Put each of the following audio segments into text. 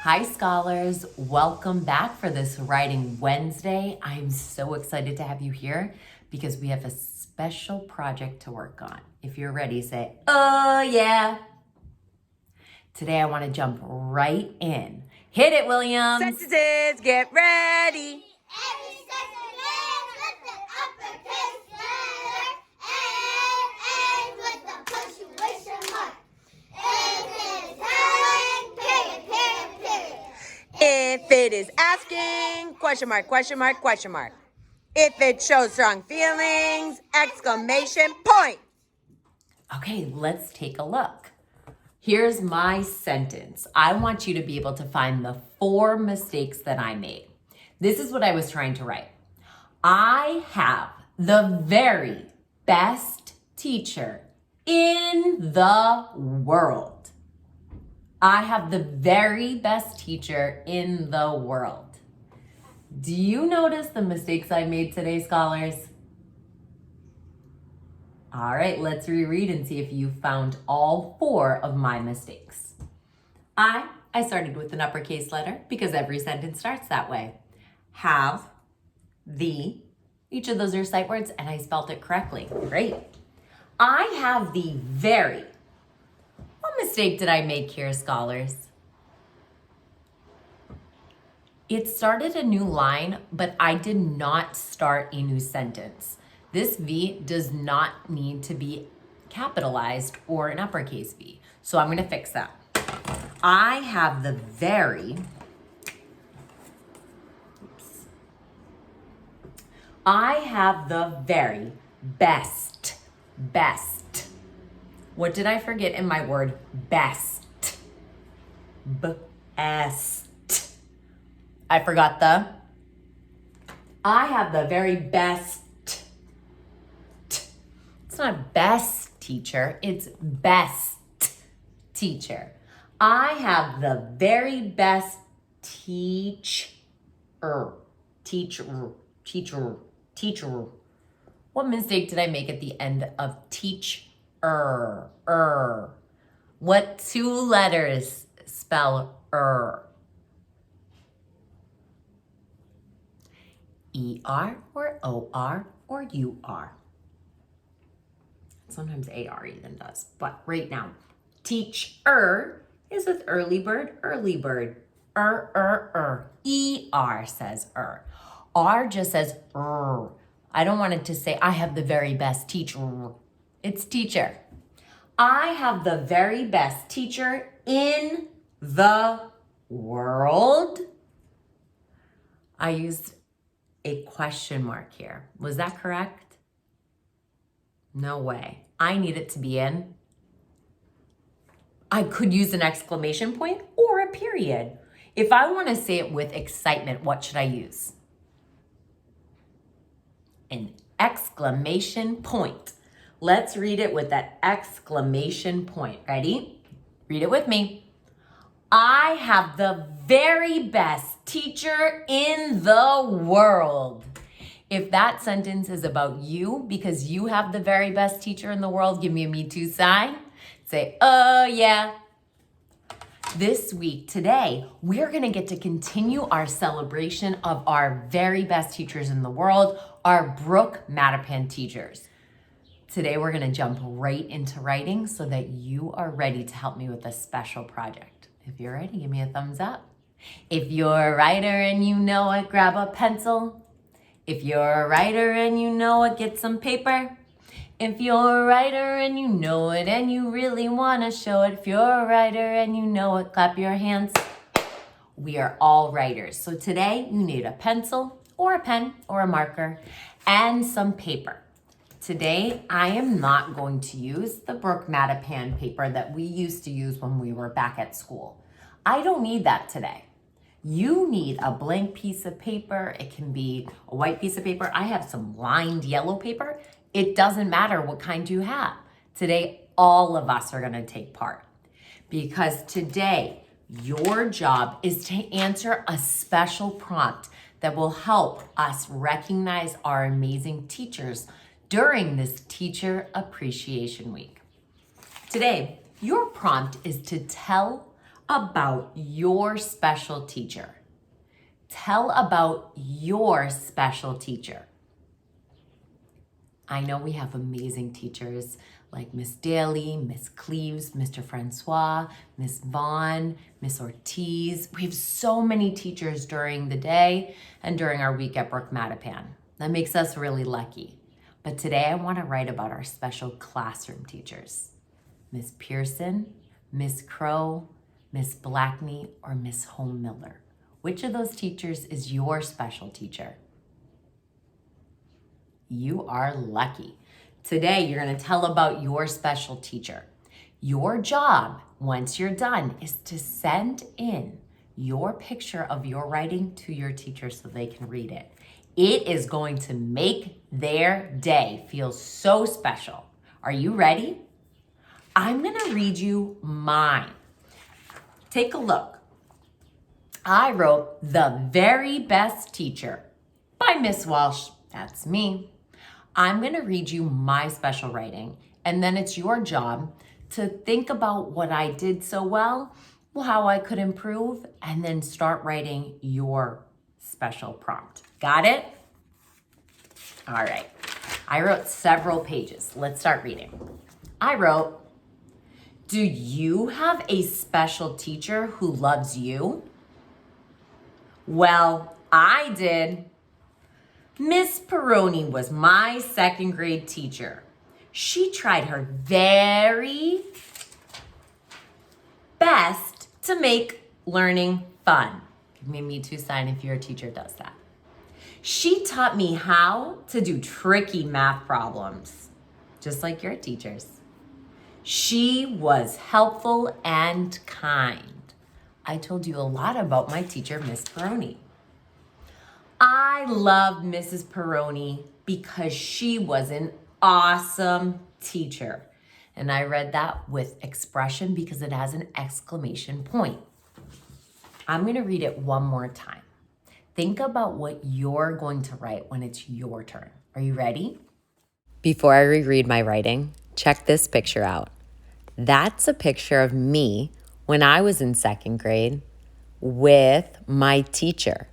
Hi, scholars. Welcome back for this Writing Wednesday. I'm so excited to have you here because we have a special project to work on. If you're ready, say, oh yeah. Today, I want to jump right in. Hit it, Williams. Sentences, get ready. Every sentence ends with the uppercase letter and with the punctuation mark. If it's telling, period. If it is asking, question mark, question mark, question mark. If it shows strong feelings, exclamation point. Okay, let's take a look. Here's my sentence. I want you to be able to find the 4 mistakes that I made. This is what I was trying to write. I have the very best teacher in the world. I have the very best teacher in the world. Do you notice the mistakes I made today, scholars? All right, let's reread and see if you found all 4 of my mistakes. I started with an uppercase letter because every sentence starts that way. Have, the, each of those are sight words, and I spelled it correctly. Great. I have the very. What mistake did I make here, scholars? It started a new line, but I did not start a new sentence. This V does not need to be capitalized or an uppercase V. So I'm going to fix that. I have the very. I have the very best. What did I forget in my word best? Best. I forgot the. I have the very best. It's not best teacher, it's best teacher. I have the very best teacher. What mistake did I make at the end of teacher? What 2 letters spell ER or OR or UR? Sometimes AR even does, but right now, teacher is with early bird. ER says R just says I don't want it to say I have the very best teacher. It's teacher. I have the very best teacher in the world. I used a question mark here. Was that correct? No way. I need it to be in. I could use an exclamation point or a period. If I want to say it with excitement, what should I use? An exclamation point. Let's read it with that exclamation point. Ready? Read it with me. I have the very best teacher in the world. If that sentence is about you because you have the very best teacher in the world, give me a Me Too sign. Say, oh yeah. This week, today, we're going to get to continue our celebration of our very best teachers in the world, our Brooke Mattapan teachers. Today, we're going to jump right into writing so that you are ready to help me with a special project. If you're ready, give me a thumbs up. If you're a writer and you know it, grab a pencil. If you're a writer and you know it, get some paper. If you're a writer and you know it and you really want to show it. If you're a writer and you know it, clap your hands. We are all writers. So today you need a pencil or a pen or a marker and some paper. Today I am not going to use the Brooke Mattapan paper that we used to use when we were back at school. I don't need that today. You need a blank piece of paper. It can be a white piece of paper. I have some lined yellow paper. It doesn't matter what kind you have. Today, all of us are going to take part because today, your job is to answer a special prompt that will help us recognize our amazing teachers during this Teacher Appreciation Week. Today, your prompt is to tell about your special teacher. Tell about your special teacher. I know we have amazing teachers like Miss Daly, Miss Cleves, Mr. Francois, Miss Vaughn, Miss Ortiz. We have so many teachers during the day and during our week at Brook Mattapan. That makes us really lucky. But today I want to write about our special classroom teachers. Miss Pearson, Miss Crow, Miss Blackney, or Miss Home Miller. Which of those teachers is your special teacher? You are lucky. Today, you're going to tell about your special teacher. Your job, once you're done, is to send in your picture of your writing to your teacher so they can read it. It is going to make their day feel so special. Are you ready? I'm going to read you mine. Take a look. I wrote The Very Best Teacher by Miss Walsh. That's me. I'm going to read you my special writing, and then it's your job to think about what I did so well, how I could improve, and then start writing your special prompt. Got it? All right. I wrote several pages. Let's start reading. I wrote, do you have a special teacher who loves you? Well, I did. Miss Peroni was my second grade teacher. She tried her very best to make learning fun. Give me a Me Too sign if your teacher does that. She taught me how to do tricky math problems, just like your teachers. She was helpful and kind. I told you a lot about my teacher, Miss Peroni. I love Mrs. Peroni because she was an awesome teacher. And I read that with expression because it has an exclamation point. I'm going to read it one more time. Think about what you're going to write when it's your turn. Are you ready? Before I reread my writing, check this picture out. That's a picture of me when I was in second grade with my teacher.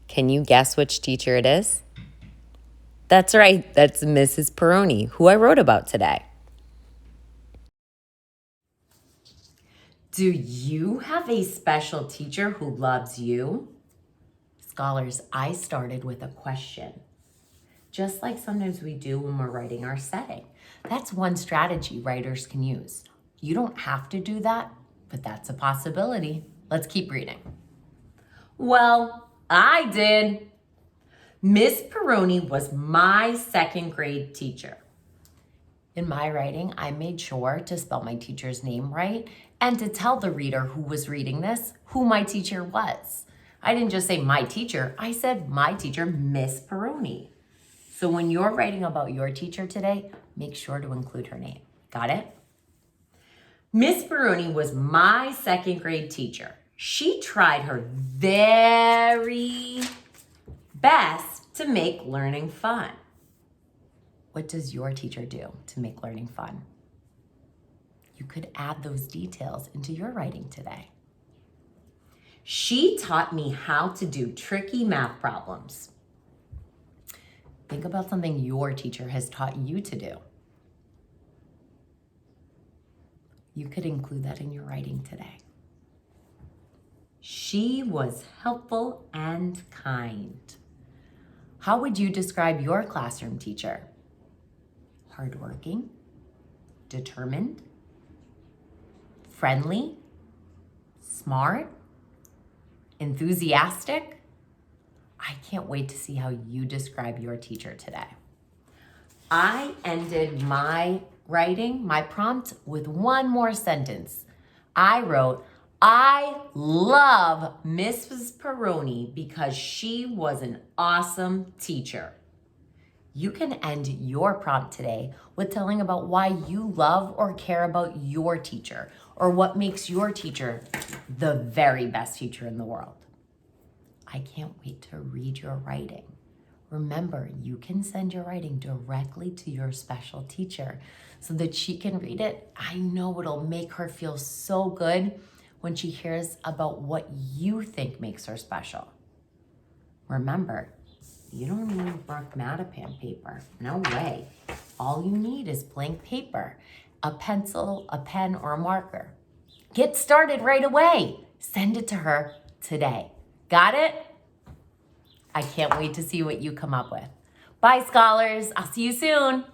Can you guess which teacher it is? That's right, that's Mrs. Peroni, who I wrote about today. Do you have a special teacher who loves you? Scholars, I started with a question, just like sometimes we do when we're writing our setting. That's one strategy writers can use. You don't have to do that, but that's a possibility. Let's keep reading. Well, I did. Miss Peroni was my second grade teacher. In my writing, I made sure to spell my teacher's name right and to tell the reader who was reading this who my teacher was. I didn't just say my teacher, I said my teacher, Miss Peroni. So when you're writing about your teacher today, make sure to include her name. Got it? Miss Peroni was my second grade teacher. She tried her very best to make learning fun. What does your teacher do to make learning fun? You could add those details into your writing today. She taught me how to do tricky math problems. Think about something your teacher has taught you to do. You could include that in your writing today. She was helpful and kind. How would you describe your classroom teacher? Hardworking, determined, friendly, smart, enthusiastic? I can't wait to see how you describe your teacher today. I ended my writing, my prompt, with one more sentence. I wrote, I love Mrs. Peroni because she was an awesome teacher. You can end your prompt today with telling about why you love or care about your teacher or what makes your teacher the very best teacher in the world. I can't wait to read your writing. Remember, you can send your writing directly to your special teacher so that she can read it. I know it'll make her feel so good when she hears about what you think makes her special. Remember, you don't need Brooke Mattapan paper. No way. All you need is blank paper, a pencil, a pen, or a marker. Get started right away. Send it to her today. Got it? I can't wait to see what you come up with. Bye, scholars. I'll see you soon.